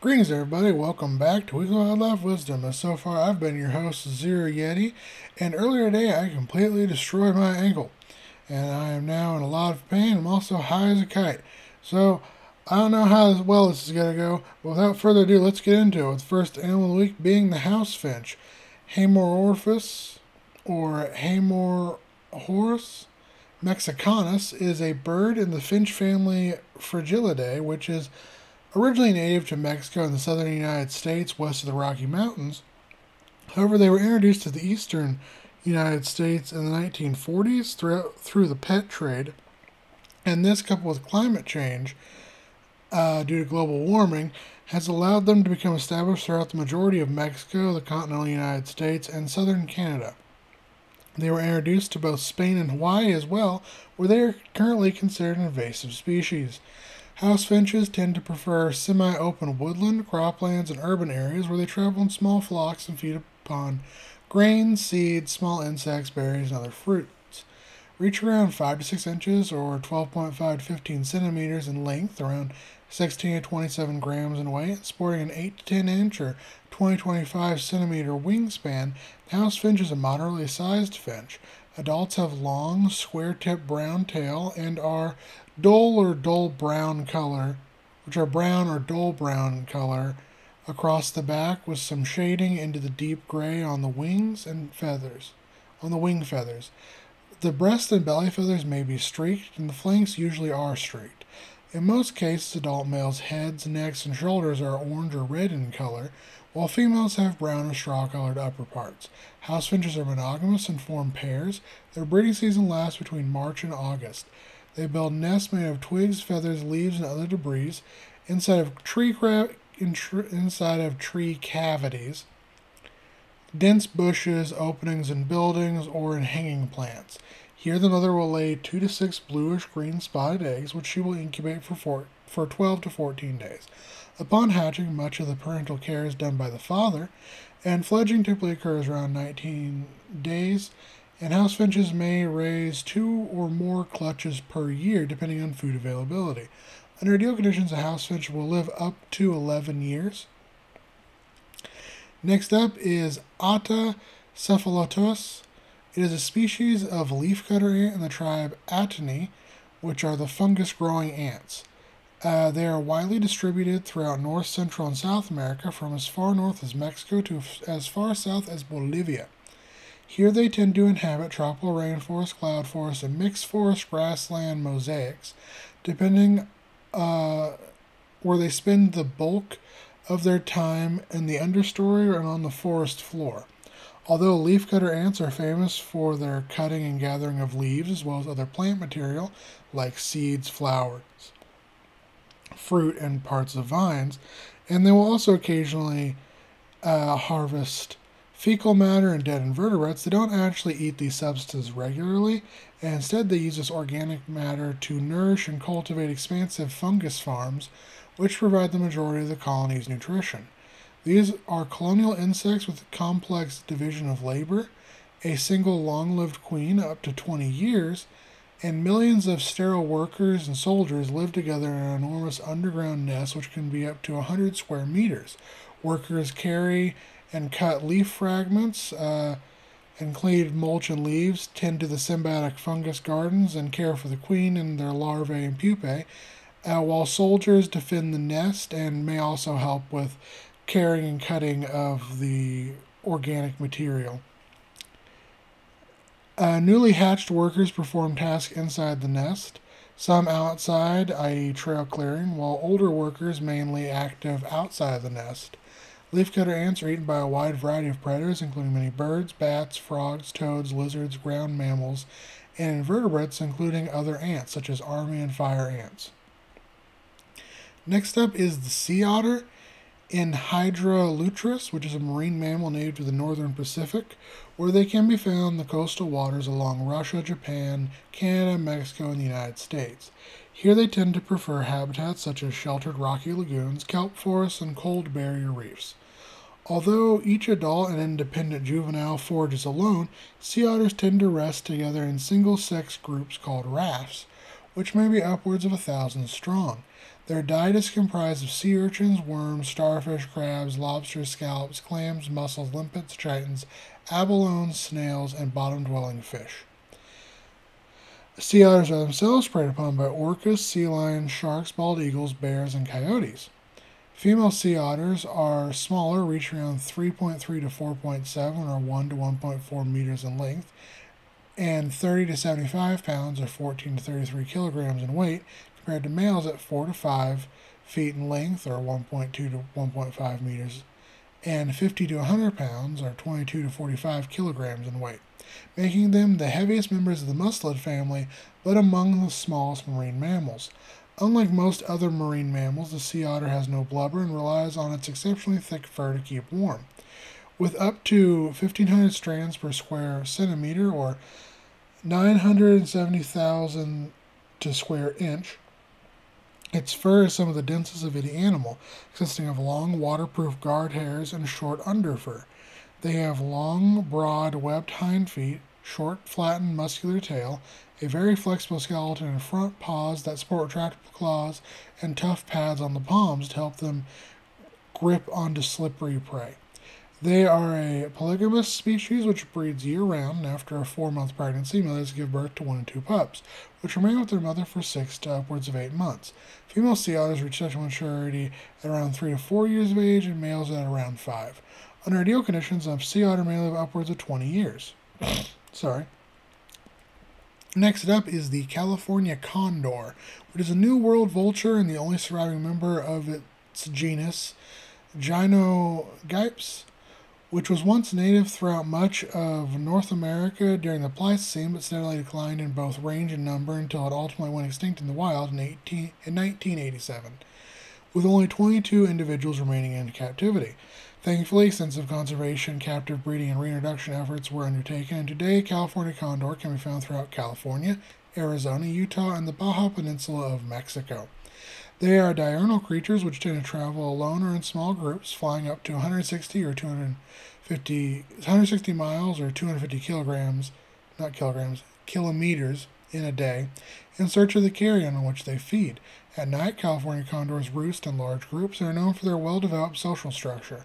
Greetings everybody, welcome back to Weekly Wildlife Wisdom. And so far I've been your host, Zero Yeti, and earlier today I completely destroyed my ankle. And I am now in a lot of pain. I'm also high as a kite. So I don't know how well this is going to go, but without further ado, let's get into it. With the first animal of the week being the house finch. Hibbertopterus, or Hibbertopterus mexicanus, is a bird in the finch family Fragilidae, which is originally native to Mexico and the southern United States west of the Rocky Mountains. However, they were introduced to the eastern United States in the 1940s through the pet trade, and this, coupled with climate change due to global warming, has allowed them to become established throughout the majority of Mexico, the continental United States, and southern Canada. They were introduced to both Spain and Hawaii as well, where they are currently considered an invasive species. House finches tend to prefer semi-open woodland, croplands, and urban areas where they travel in small flocks and feed upon grains, seeds, small insects, berries, and other fruits. Reach around 5 to 6 inches or 12.5 to 15 centimeters in length, around 16 to 27 grams in weight, sporting an 8 to 10 inch or 20 to 25 centimeter wingspan. The house finch is a moderately sized finch. Adults have long, square-tipped brown tail and are dull or dull brown color, which are brown or dull brown color across the back, with some shading into the deep gray on the wings and feathers. On the wing feathers, the breast and belly feathers may be streaked, and the flanks usually are streaked. In most cases, adult males' heads, necks, and shoulders are orange or red in color, while females have brown or straw-colored upper parts. House finches are monogamous and form pairs. Their breeding season lasts between March and August. They build nests made of twigs, feathers, leaves, and other debris inside of tree cavities, dense bushes, openings in buildings, or in hanging plants. Here the mother will lay 2 to 6 bluish-green spotted eggs, which she will incubate for 12 to 14 days. Upon hatching, much of the parental care is done by the father, and fledging typically occurs around 19 days, and house finches may raise 2 or more clutches per year, depending on food availability. Under ideal conditions, a house finch will live up to 11 years. Next up is Atta cephalotus. It is a species of leafcutter ant in the tribe Attini, which are the fungus-growing ants. They are widely distributed throughout North, Central, and South America, from as far north as Mexico to as far south as Bolivia. Here they tend to inhabit tropical rainforest, cloud forest, and mixed forest grassland mosaics, depending where they spend the bulk of their time in the understory and on the forest floor. Although leafcutter ants are famous for their cutting and gathering of leaves as well as other plant material like seeds, flowers, fruit, and parts of vines, and they will also occasionally harvest fecal matter and dead invertebrates. They don't actually eat these substances regularly, and instead they use this organic matter to nourish and cultivate expansive fungus farms, which provide the majority of the colony's nutrition. These are colonial insects with a complex division of labor, a single long-lived queen up to 20 years, and millions of sterile workers and soldiers live together in an enormous underground nest which can be up to 100 square meters. Workers carry and cut leaf fragments and cleave mulch and leaves, tend to the symbiotic fungus gardens, and care for the queen and their larvae and pupae, while soldiers defend the nest and may also help with carrying and cutting of the organic material. Newly hatched workers perform tasks inside the nest, some outside, i.e. trail clearing, while older workers mainly active outside of the nest. Leafcutter ants are eaten by a wide variety of predators, including many birds, bats, frogs, toads, lizards, ground mammals, and invertebrates, including other ants, such as army and fire ants. Next up is the sea otter, Hibbertopterus, which is a marine mammal native to the northern Pacific, where they can be found in the coastal waters along Russia, Japan, Canada, Mexico, and the United States. Here they tend to prefer habitats such as sheltered rocky lagoons, kelp forests, and cold barrier reefs. Although each adult and independent juvenile forages alone, sea otters tend to rest together in single-sex groups called rafts, which may be upwards of 1,000 strong. Their diet is comprised of sea urchins, worms, starfish, crabs, lobsters, scallops, clams, mussels, limpets, tritons, abalones, snails, and bottom-dwelling fish. Sea otters are themselves preyed upon by orcas, sea lions, sharks, bald eagles, bears, and coyotes. Female sea otters are smaller, reaching around 3.3 to 4.7 or 1 to 1.4 meters in length, and 30 to 75 pounds or 14 to 33 kilograms in weight, compared to males at 4 to 5 feet in length or 1.2 to 1.5 meters, and 50 to 100 pounds or 22 to 45 kilograms in weight, making them the heaviest members of the mustelid family, but among the smallest marine mammals. Unlike most other marine mammals, the sea otter has no blubber and relies on its exceptionally thick fur to keep warm. With up to 1,500 strands per square centimeter or 970,000 to square inch, its fur is some of the densest of any animal, consisting of long, waterproof guard hairs and short underfur. They have long, broad, webbed hind feet, short, flattened, muscular tail, a very flexible skeleton and front paws that support retractable claws, and tough pads on the palms to help them grip onto slippery prey. They are a polygamous species which breeds year-round, and after a 4-month pregnancy, mothers give birth to 1 and 2 pups, which remain with their mother for 6 to upwards of 8 months. Female sea otters reach sexual maturity at around 3 to 4 years of age, and males at around 5. Under ideal conditions, a sea otter may live upwards of 20 years. Sorry. Next up is the California condor, which is a New World vulture and the only surviving member of its genus Gynogypes, which was once native throughout much of North America during the Pleistocene, but steadily declined in both range and number until it ultimately went extinct in the wild in 1987, with only 22 individuals remaining in captivity. Thankfully, extensive conservation, captive breeding, and reintroduction efforts were undertaken, and today California condor can be found throughout California, Arizona, Utah, and the Baja Peninsula of Mexico. They are diurnal creatures which tend to travel alone or in small groups, flying up to 160 miles or 250 kilometers in a day in search of the carrion on which they feed. At night, California condors roost in large groups and are known for their well-developed social structure,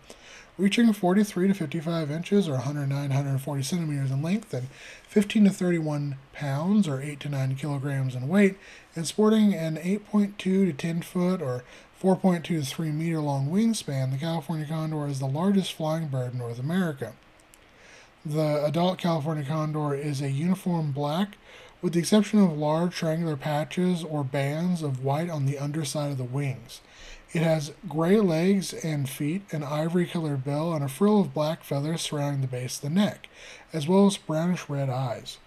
reaching 43 to 55 inches or 109 to 140 centimeters in length and 15 to 31 pounds or 8 to 9 kilograms in weight, and sporting an 8.2 to 10 foot or 4.2 to 3 meter long wingspan. The California condor is the largest flying bird in North America. The adult California condor is a uniform black, with the exception of large triangular patches or bands of white on the underside of the wings. It has gray legs and feet, an ivory-colored bill, and a frill of black feathers surrounding the base of the neck, as well as brownish-red eyes.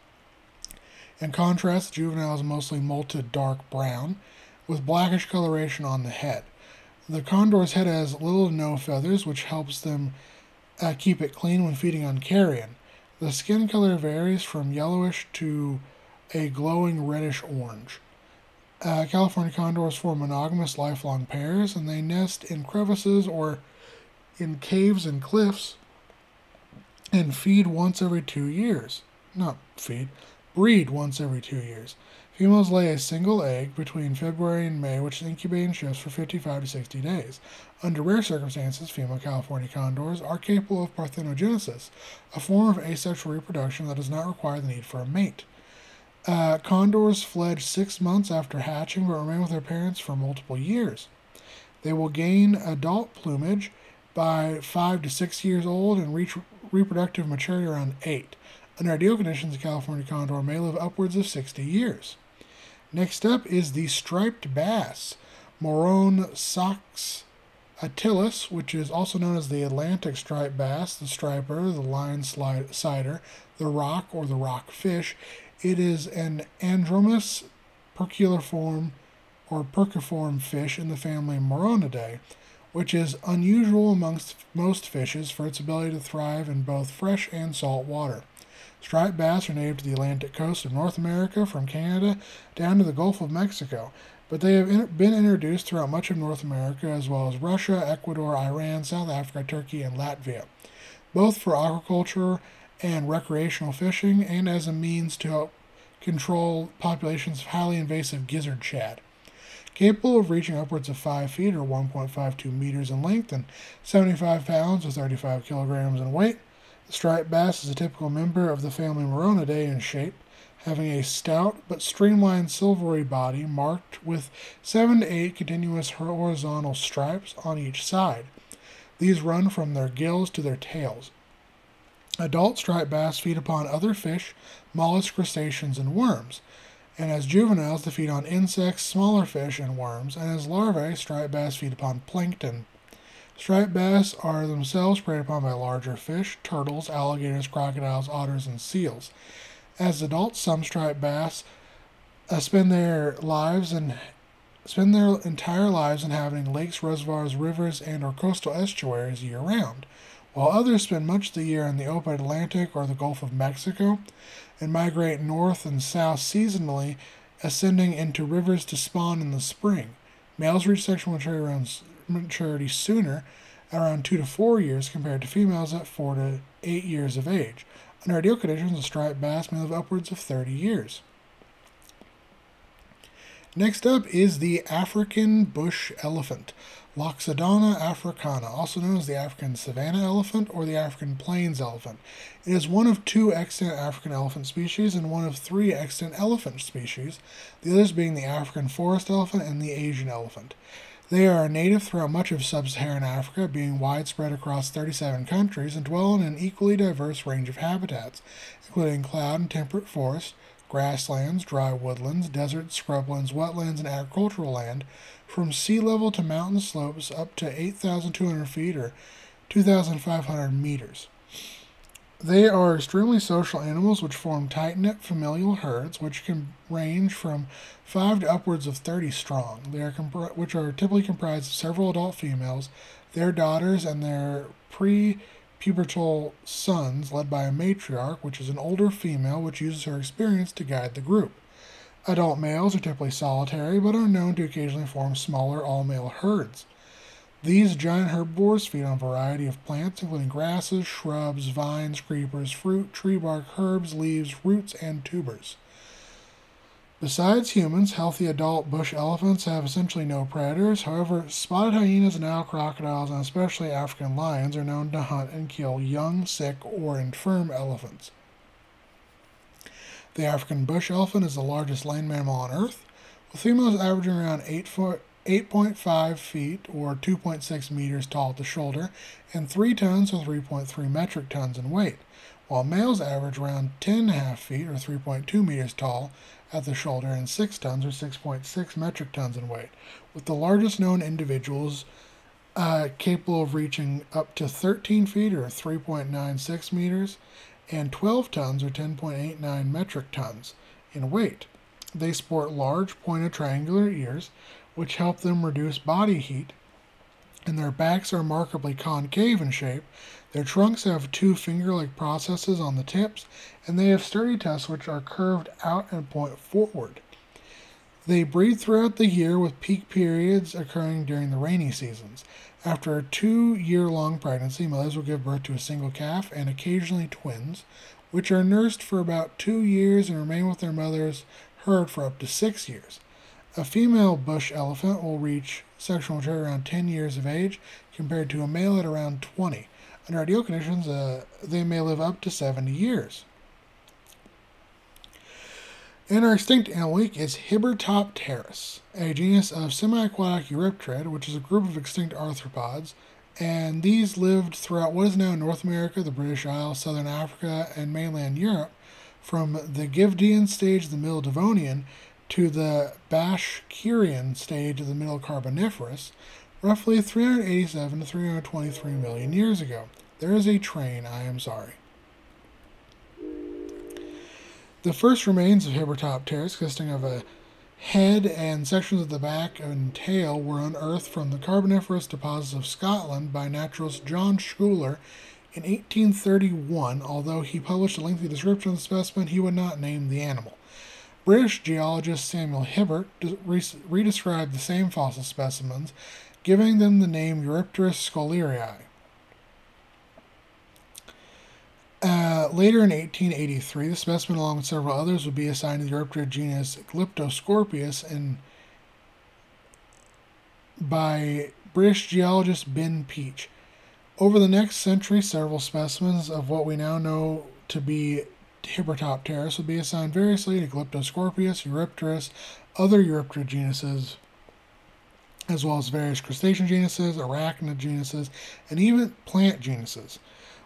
In contrast, the juvenile is mostly molted dark brown, with blackish coloration on the head. The condor's head has little to no feathers, which helps them keep it clean when feeding on carrion. The skin color varies from yellowish to a glowing reddish-orange. California condors form monogamous lifelong pairs, and they nest in crevices or in caves and cliffs and breed once every 2 years. Females lay a single egg between February and May, which incubate and shifts for 55 to 60 days. Under rare circumstances, female California condors are capable of parthenogenesis, a form of asexual reproduction that does not require the need for a mate. Condors fledge 6 months after hatching but remain with their parents for multiple years. They will gain adult plumage by 5 to 6 years old and reach reproductive maturity around 8. Under ideal conditions, the California condor may live upwards of 60 years. Next up is the striped bass, Morone saxatilis, which is also known as the Atlantic striped bass, the striper, the lion cider, the rock or the rock fish. It is an andromous perciform fish in the family Moronidae, which is unusual amongst most fishes for its ability to thrive in both fresh and salt water. Striped bass are native to the Atlantic coast of North America from Canada down to the Gulf of Mexico, but they have been introduced throughout much of North America as well as Russia, Ecuador, Iran, South Africa, Turkey, and Latvia, both for aquaculture and recreational fishing and as a means to help control populations of highly invasive gizzard shad. capable of reaching upwards of 5 feet or 1.52 meters in length and 75 pounds or 35 kilograms in weight. The striped bass is a typical member of the family Moronidae in shape, having a stout but streamlined silvery body marked with 7 to 8 continuous horizontal stripes on each side. These run from their gills to their tails. Adult striped bass feed upon other fish, mollusks, crustaceans, and worms, and as juveniles they feed on insects, smaller fish, and worms, and as larvae, striped bass feed upon plankton. Striped bass are themselves preyed upon by larger fish, turtles, alligators, crocodiles, otters, and seals. As adults, some striped bass spend their entire lives inhabiting lakes, reservoirs, rivers, and or coastal estuaries year-round, while others spend much of the year in the open Atlantic or the Gulf of Mexico and migrate north and south seasonally, ascending into rivers to spawn in the spring. Males reach sexual maturity sooner, around 2 to 4 years, compared to females at 4 to 8 years of age. Under ideal conditions, a striped bass may live upwards of 30 years. Next up is the African bush elephant, Loxodon africana, also known as the African savanna elephant or the African plains elephant. It is one of 2 extant African elephant species and one of 3 extant elephant species, the others being the African forest elephant and the Asian elephant. They are native throughout much of sub-Saharan Africa, being widespread across 37 countries and dwell in an equally diverse range of habitats, including cloud and temperate forests, grasslands, dry woodlands, deserts, scrublands, wetlands, and agricultural land, from sea level to mountain slopes up to 8,200 feet or 2,500 meters. They are extremely social animals which form tight-knit familial herds which can range from 5 to upwards of 30 strong. Which are typically comprised of several adult females, their daughters, and their pre-pubertal sons, led by a matriarch, which is an older female which uses her experience to guide the group. Adult males are typically solitary but are known to occasionally form smaller all-male herds. These giant herbivores feed on a variety of plants, including grasses, shrubs, vines, creepers, fruit, tree bark, herbs, leaves, roots, and tubers. Besides humans, healthy adult bush elephants have essentially no predators. However, spotted hyenas and owl crocodiles, and especially African lions, are known to hunt and kill young, sick, or infirm elephants. The African bush elephant is the largest land mammal on Earth, with females averaging around 8.5 feet or 2.6 meters tall at the shoulder and 3 tons or 3.3 metric tons in weight, while males average around 10.5 feet or 3.2 meters tall at the shoulder and 6 tons or 6.6 metric tons in weight, with the largest known individuals capable of reaching up to 13 feet or 3.96 meters and 12 tons or 10.89 metric tons in weight. They sport large, pointed triangular ears, which help them reduce body heat, and their backs are remarkably concave in shape. Their trunks have 2 finger-like processes on the tips, and they have sturdy tusks which are curved out and point forward. They breed throughout the year, with peak periods occurring during the rainy seasons. After a 2-year-long pregnancy, mothers will give birth to a single calf and occasionally twins, which are nursed for about 2 years and remain with their mother's herd for up to 6 years. A female bush elephant will reach sexual maturity around 10 years of age, compared to a male at around 20. Under ideal conditions, they may live up to 70 years. And our extinct animal week is Hibbertopterus, a genus of semi-aquatic eurypterid, which is a group of extinct arthropods, and these lived throughout what is now North America, the British Isles, Southern Africa, and mainland Europe, from the Givdian stage of the Middle Devonian to the Bashkirian stage of the Middle Carboniferous, roughly 387 to 323 million years ago. There is a train, I am sorry. The first remains of Hibbertopterus, consisting of a head and sections of the back and tail, were unearthed from the Carboniferous deposits of Scotland by naturalist John Schuyler in 1831. Although he published a lengthy description of the specimen, he would not name the animal. British geologist Samuel Hibbert redescribed the same fossil specimens, giving them the name Eurypterus scholieri. Later in 1883, the specimen, along with several others, would be assigned to the Eurypterid genus Glyptoscorpius by British geologist Ben Peach. Over the next century, several specimens of what we now know to be Hibbertopterus would be assigned variously to Glyptoscorpius, Eurypterus, other Euryptera genuses, as well as various crustacean genuses, arachnid genuses, and even plant genuses,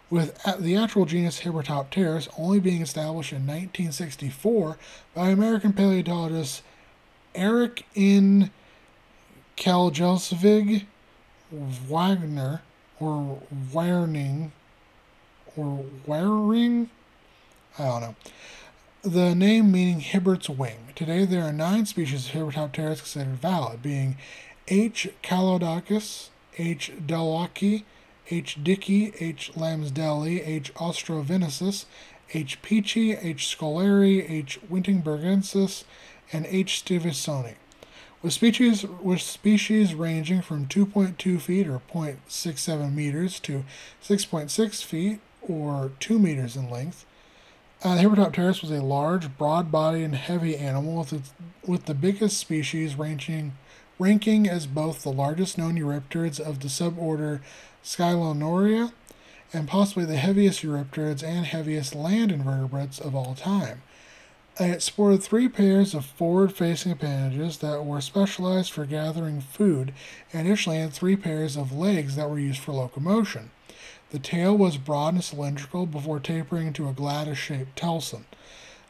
with the actual genus Hibbertopterus only being established in 1964 by American paleontologist Eric N. Kaljelsvig Wagner, or Waring, I don't know. The name meaning Hibbert's wing. Today there are 9 species of Hibbertopterus considered valid, being H. calodocus, H. delwacki, H. dicki, H. lamsdelli, H. austrovenesis, H. peachy, H. scoleri, H. wintingbergensis, and H. stevensoni, with species ranging from 2.2 feet or 0.67 meters to 6.6 feet or 2 meters in length. The Hibbertopterus was a large, broad-bodied, and heavy animal, with the biggest species ranking as both the largest known eurypterids of the suborder Scylonoria and possibly the heaviest eurypterids and heaviest land invertebrates of all time. It sported 3 pairs of forward-facing appendages that were specialized for gathering food, and additionally had 3 pairs of legs that were used for locomotion. The tail was broad and cylindrical before tapering into a gladius-shaped telson.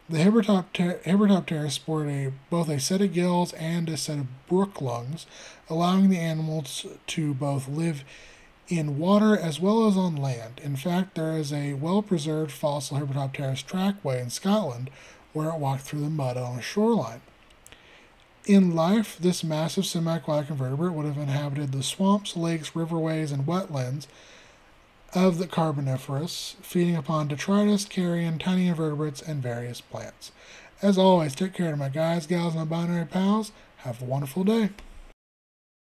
The Hibbertopterus sported both a set of gills and a set of brook lungs, allowing the animals to both live in water as well as on land. In fact, there is a well-preserved fossil Hibbertopterus trackway in Scotland where it walked through the mud on a shoreline. In life, this massive semi-aquatic invertebrate would have inhabited the swamps, lakes, riverways, and wetlands of the Carboniferous, feeding upon detritus, carrion, tiny invertebrates, and various plants. As always, take care of my guys, gals, and my binary pals. Have a wonderful day.